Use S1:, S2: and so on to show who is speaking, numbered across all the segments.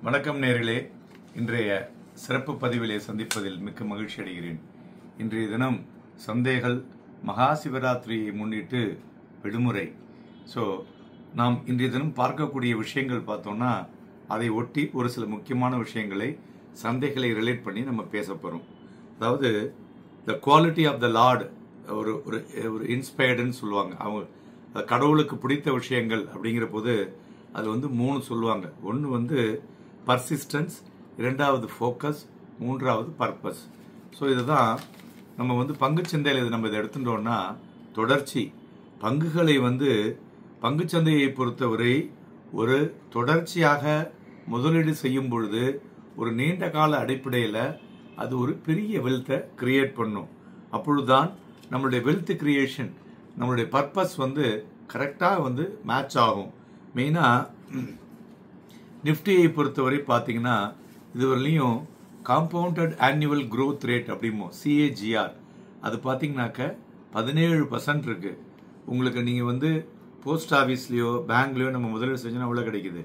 S1: வணக்கம் நேயர்களே, இன்றைய சிறப்பு பதிவிலே சந்திப்பதில் மிக்க மகிழ்ச்சி அடைகிறேன். இன்றைய தினம் சந்தைகள் மகா சிவராத்திரியை முன்னிட்டு விடுமுறை. ஸோ நாம் இன்றைய தினம் பார்க்கக்கூடிய விஷயங்கள் பார்த்தோம்னா அதை ஒட்டி ஒரு சில முக்கியமான விஷயங்களை சந்தைகளை ரிலேட் பண்ணி நம்ம பேச போகிறோம். அதாவது the quality of the lord ஒரு ஒரு ஒரு இன்ஸ்பயர்டுன்னு சொல்லுவாங்க. அவங்க கடவுளுக்கு பிடித்த விஷயங்கள் அப்படிங்கிற போது அது 3 சொல்லுவாங்க. ஒன்று பர்சிஸ்டன்ஸ், இரண்டாவது ஃபோக்கஸ், மூன்றாவது பர்பஸ். ஸோ இதுதான் நம்ம பங்குச்சந்தையில் இது நம்ம இதை எடுத்துட்டோம்னா தொடர்ச்சி. பங்குகளை பங்குச்சந்தையை பொறுத்தவரை ஒரு தொடர்ச்சியாக முதலீடு செய்யும் பொழுது ஒரு நீண்ட கால அடிப்படையில் அது ஒரு பெரிய வெல்த்தை கிரியேட் பண்ணும். அப்பொழுதுதான் நம்மளுடைய வெல்த் கிரியேஷன், நம்மளுடைய பர்பஸ் கரெக்டாக மேட்ச் ஆகும். மெயினாக நிஃப்டியை பொறுத்தவரை பார்த்தீங்கன்னா இதுவரையிலையும் காம்பவுண்டட் ஆனுவல் growth ரேட் அப்படிமோ CAGR அது பார்த்தீங்கன்னாக்க 17% இருக்கு. உங்களுக்கு நீங்கள் போஸ்ட் ஆஃபீஸ்லேயோ பேங்க்லேயோ நம்ம முதலீடு செஞ்சோன்னா எவ்வளோ கிடைக்குது?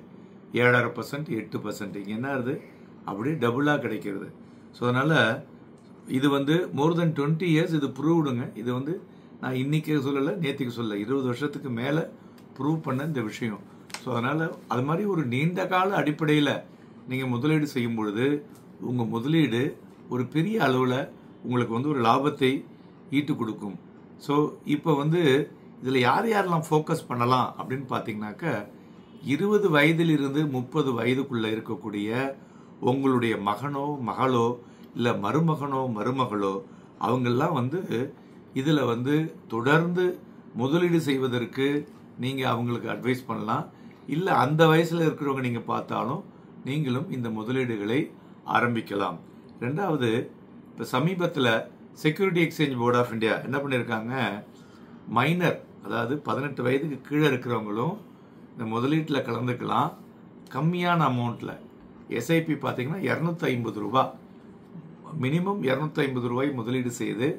S1: 7.5%, 8%. இங்கே என்ன ஆகுது? அப்படியே டபுளாக கிடைக்கிறது. ஸோ அதனால் இது மோர் தென் 20 இயர்ஸ் இது ப்ரூவ்டுங்க. இது நான் இன்னைக்கு சொல்லலை, நேற்றுக்கு சொல்லலை, 20 வருஷத்துக்கு மேலே ப்ரூவ் பண்ண இந்த விஷயம். ஸோ அதனால் அது மாதிரி ஒரு நீண்ட கால அடிப்படையில் நீங்கள் முதலீடு செய்யும் பொழுது உங்கள் முதலீடு ஒரு பெரிய அளவில் உங்களுக்கு ஒரு லாபத்தை ஈட்டு கொடுக்கும். ஸோ இப்போ இதில் யார் யாரெல்லாம் ஃபோக்கஸ் பண்ணலாம் அப்படின்னு பார்த்தீங்கன்னாக்க 20 வயதிலிருந்து 30 வயதுக்குள்ளே இருக்கக்கூடிய உங்களுடைய மகனோ மகளோ இல்லை மருமகனோ மருமகளோ அவங்கெல்லாம் இதில் தொடர்ந்து முதலீடு செய்வதற்கு நீங்கள் அவங்களுக்கு அட்வைஸ் பண்ணலாம். இல்லை அந்த வயசில் இருக்கிறவங்க நீங்கள் பார்த்தாலும் நீங்களும் இந்த முதலீடுகளை ஆரம்பிக்கலாம். ரெண்டாவது, இப்போ சமீபத்தில் security exchange board of India என்ன பண்ணியிருக்காங்க, மைனர் அதாவது 18 வயதுக்கு கீழே இருக்கிறவங்களும் இந்த முதலீட்டில் கலந்துக்கலாம். கம்மியான அமௌண்ட்டில் எஸ்ஐபி பார்த்தீங்கன்னா 250 ரூபா, மினிமம் 250 ரூபாய் முதலீடு செய்து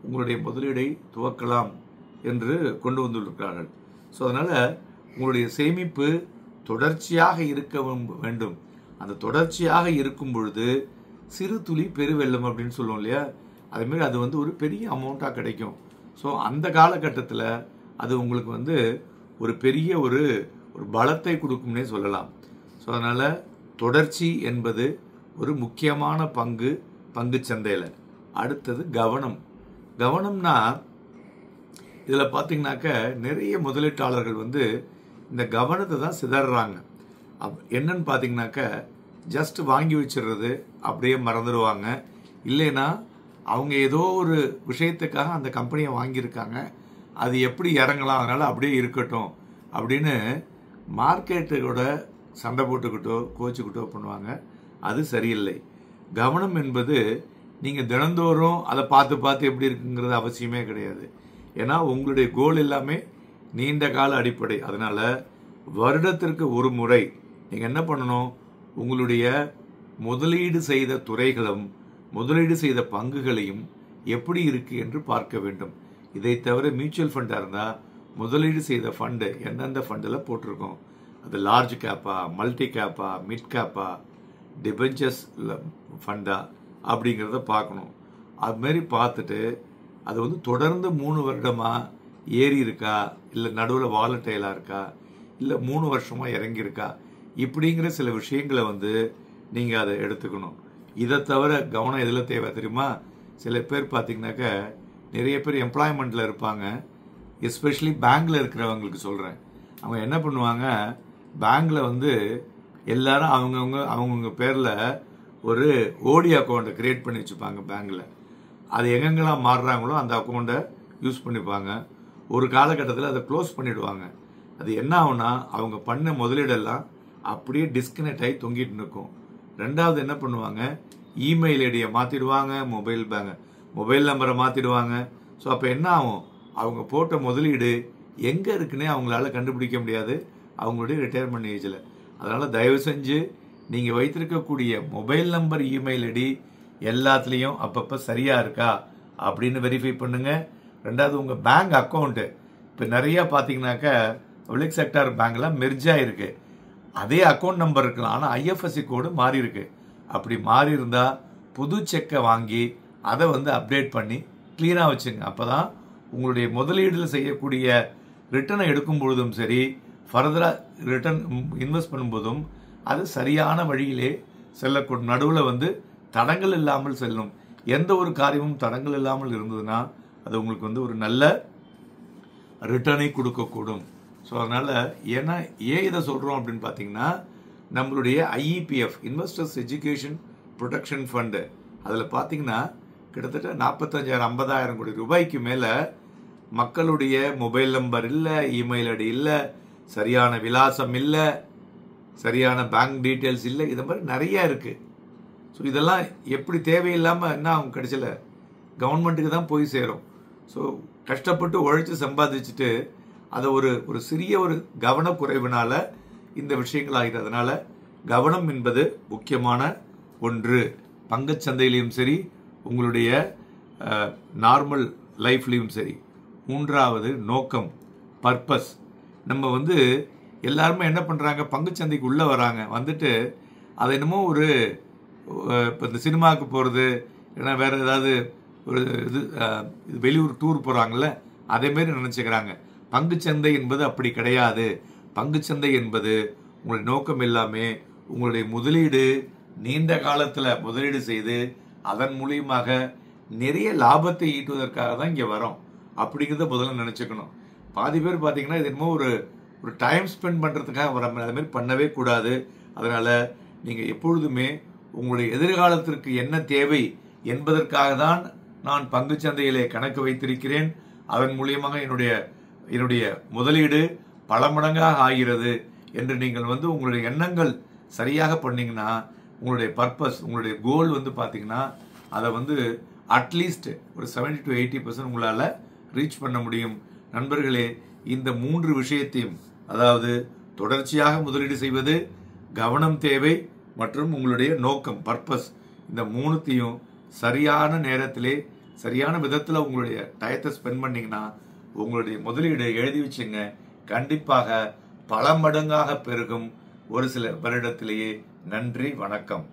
S1: உங்களுடைய முதலீடை துவக்கலாம் என்று கொண்டு வந்துள்ளார்கள். ஸோ அதனால் உங்களுடைய சேமிப்பு தொடர்ச்சியாக இருக்க வேண்டும். அந்த தொடர்ச்சியாக இருக்கும் பொழுது சிறு துளி பெருவெள்ளம் அப்படின்னு சொல்லுவோம் இல்லையா, அதுமாரி அது ஒரு பெரிய அமௌண்ட்டாக கிடைக்கும். ஸோ அந்த காலகட்டத்தில் அது உங்களுக்கு ஒரு பெரிய ஒரு பலத்தை கொடுக்கும்னே சொல்லலாம். ஸோ அதனால் தொடர்ச்சி என்பது ஒரு முக்கியமான பங்கு சந்தையில். அடுத்தது கவனம்னா இதில் பார்த்தீங்கன்னாக்க நிறைய முதலீட்டாளர்கள் இந்த கவனத்தை தான் சிதறாங்க. என்னன்னு பார்த்தீங்கன்னாக்க ஜஸ்ட் வாங்கி வச்சிடுறது, அப்படியே மறந்துடுவாங்க. இல்லைன்னா அவங்க ஏதோ ஒரு விஷயத்துக்காக அந்த கம்பெனியை வாங்கியிருக்காங்க, அது எப்படி இறங்கலாம் அதனால் அப்படியே இருக்கட்டும் அப்படின்னு மார்க்கெட்டோட சண்டை போட்டுக்கிட்டோ கோச்சிக்கிட்டோ பண்ணுவாங்க. அது சரியில்லை. கவனம் என்பது நீங்கள் தினந்தோறும் அதை பார்த்து எப்படி இருக்குங்கிறது அவசியமே கிடையாது. ஏன்னா உங்களுடைய கோல் எல்லாமே நீண்ட கால அடிப்படை. அதனால் வருடத்திற்கு ஒரு முறை நீங்கள் என்ன பண்ணணும், உங்களுடைய முதலீடு செய்த துறைகளும் முதலீடு செய்த பங்குகளையும் எப்படி இருக்கு என்று பார்க்க வேண்டும். இதை தவிர மியூச்சுவல் ஃபண்டாக இருந்தால் முதலீடு செய்த ஃபண்டு எந்தெந்த ஃபண்டில் போட்டிருக்கோம், அது லார்ஜ் கேப்பா, மல்டி கேப்பா, மிட் கேப்பா, டிபெஞ்சர்ஸ் ஃபண்டா அப்படிங்கிறத பார்க்கணும். அதுமாரி பார்த்துட்டு அது தொடர்ந்து 3 வருடமாக ஏறி இருக்கா, இல்லை நடுவில் வாலட்டைலாக இருக்கா, இல்லை 3 வருஷமாக இறங்கியிருக்கா, இப்படிங்கிற சில விஷயங்களை நீங்கள் அதை எடுத்துக்கணும். இதை தவிர கவனம் எதில் தேவை தெரியுமா? சில பேர் பார்த்தீங்கன்னாக்க நிறைய பேர் எம்ப்ளாய்மெண்ட்டில் இருப்பாங்க. எஸ்பெஷலி பேங்க்கில் இருக்கிறவங்களுக்கு சொல்கிறேன். அவங்க என்ன பண்ணுவாங்க, பேங்க்கில் எல்லாரும் அவங்கவுங்க பேரில் ஒரு ஓடி அக்கௌண்ட்டை க்ரியேட் பண்ணி வச்சுப்பாங்க பேங்க்கில். அது எங்கெங்கெல்லாம் மாறுறாங்களோ அந்த அக்கௌண்ட்டை யூஸ் பண்ணிப்பாங்க. ஒரு காலகட்டத்தில் அதை க்ளோஸ் பண்ணிவிடுவாங்க. அது என்ன ஆகுனா அவங்க பண்ண முதலீடெல்லாம் அப்படியே டிஸ்கனெக்ட் ஆகி தொங்கிட்டு நிற்கும். ரெண்டாவது என்ன பண்ணுவாங்க, இமெயில் ஐடியை மாற்றிடுவாங்க, மொபைல் நம்பரை மாற்றிடுவாங்க. ஸோ அப்போ என்ன ஆகும், அவங்க போட்ட முதலீடு எங்கே இருக்குன்னே அவங்களால கண்டுபிடிக்க முடியாது அவங்களுடைய ரிட்டையர்மெண்ட் ஏஜில். அதனால் தயவு செஞ்சு நீங்கள் வைத்திருக்கக்கூடிய மொபைல் நம்பர், இமெயில் ஐடி எல்லாத்துலேயும் அப்பப்போ சரியாக இருக்கா அப்படின்னு வெரிஃபை பண்ணுங்கள். ரெண்டாவது உங்கள் பேங்க் அக்கௌண்ட்டு இப்போ நிறையா பார்த்தீங்கன்னாக்க பப்ளிக் செக்டார் பேங்க்லாம் மெர்ஜ் ஆகிருக்கு. அதே அக்கௌண்ட் நம்பர் இருக்கலாம், ஆனால் ஐஎஃப்எஸ்சி கோடு மாறி இருக்கு. அப்படி மாறி இருந்தால் புது செக்கை வாங்கி அதை அப்டேட் பண்ணி கிளீனாக வச்சுங்க. அப்போ தான் உங்களுடைய முதலீடில் செய்யக்கூடிய ரிட்டர்னை எடுக்கும் பொழுதும் சரி, ஃபர்தராக ரிட்டர்ன் இன்வெஸ்ட் பண்ணும்போதும் அது சரியான வழியிலே செல்லக்கூடும். நடுவில் தடங்கள் இல்லாமல் செல்லும். எந்த ஒரு காரியமும் தடங்கள் இல்லாமல் இருந்ததுன்னா அது உங்களுக்கு ஒரு நல்ல ரிட்டர்னை கொடுக்கக்கூடும். ஸோ அதனால் ஏன் இதை சொல்கிறோம் அப்படின்னு பார்த்தீங்கன்னா, நம்மளுடைய ஐஇபிஎஃப் இன்வெஸ்டர்ஸ் எஜுகேஷன் ப்ரொடெக்ஷன் ஃபண்டு அதில் பார்த்தீங்கன்னா கிட்டத்தட்ட 45,000-50,000 கோடி ரூபாய்க்கு மேலே மக்களுடைய மொபைல் நம்பர் இல்லை, இமெயில் ஐடி இல்லை, சரியான விலாசம் இல்லை, சரியான பேங்க் டீட்டெயில்ஸ் இல்லை, இது மாதிரி நிறையா இருக்குது. ஸோ இதெல்லாம் எப்படி தேவையில்லாமல் என்ன அவங்க கடைசியில் கவர்மெண்ட்டுக்கு தான் போய் சேரும். ஸோ கஷ்டப்பட்டு உழைச்சி சம்பாதிச்சுட்டு அதை ஒரு சிறிய ஒரு கவனக்குறைவினால இந்த விஷயங்கள் ஆகிறது. அதனால் கவனம் என்பது முக்கியமான ஒன்று. பங்குச்சந்தையிலையும் சரி, உங்களுடைய நார்மல் லைஃப்லேயும் சரி. மூன்றாவது நோக்கம், பர்பஸ். நம்ம எல்லாருமே என்ன பண்ணுறாங்க, பங்குச்சந்தைக்கு உள்ளே வராங்க, வந்துட்டு அதை என்னமோ இப்போ இந்த சினிமாவுக்கு போகிறது, ஏன்னா வேறு ஏதாவது ஒரு வெளியூர் டூர் போகிறாங்கல்ல, அதேமாரி நினச்சிக்கிறாங்க. பங்குச்சந்தை என்பது அப்படி கிடையாது. பங்குச்சந்தை என்பது உங்களுடைய நோக்கம் எல்லாமே உங்களுடைய முதலீடு, நீண்ட காலத்தில் முதலீடு செய்து அதன் மூலியமாக நிறைய லாபத்தை ஈட்டுவதற்காக தான் இங்கே வரோம் அப்படிங்கிறத முதல்ல நினச்சிக்கணும். பாதி பேர் பார்த்தீங்கன்னா இது என்னமோ ஒரு டைம் ஸ்பெண்ட் பண்ணுறதுக்காக வர அதுமாரி பண்ணவே கூடாது. அதனால் நீங்கள் எப்பொழுதுமே உங்களுடைய எதிர்காலத்திற்கு என்ன தேவை என்பதற்காக தான் நான் பங்குச்சந்தையிலே கணக்கு வைத்திருக்கிறேன். அதன் மூலியமாக என்னுடைய முதலீடு பல மடங்காக ஆகிறது என்று நீங்கள் உங்களுடைய எண்ணங்கள் சரியாக பண்ணீங்கன்னா, உங்களுடைய பர்பஸ், உங்களுடைய கோல் பார்த்தீங்கன்னா அதை அட்லீஸ்ட் ஒரு 70 to 80% உங்களால் ரீச் பண்ண முடியும். நண்பர்களே, இந்த 3 விஷயத்தையும், அதாவது தொடர்ச்சியாக முதலீடு செய்வது, கவனம் தேவை மற்றும் உங்களுடைய நோக்கம், பர்பஸ், இந்த 3த்தையும் சரியான நேரத்திலே சரியான விதத்தில் உங்களுடைய டயத்தை ஸ்பெண்ட் பண்ணிங்கன்னா உங்களுடைய முதலீடு எழுதி வச்சுங்க, கண்டிப்பாக பல மடங்காக பெருகும் ஒரு சில வருடத்திலேயே. நன்றி, வணக்கம்.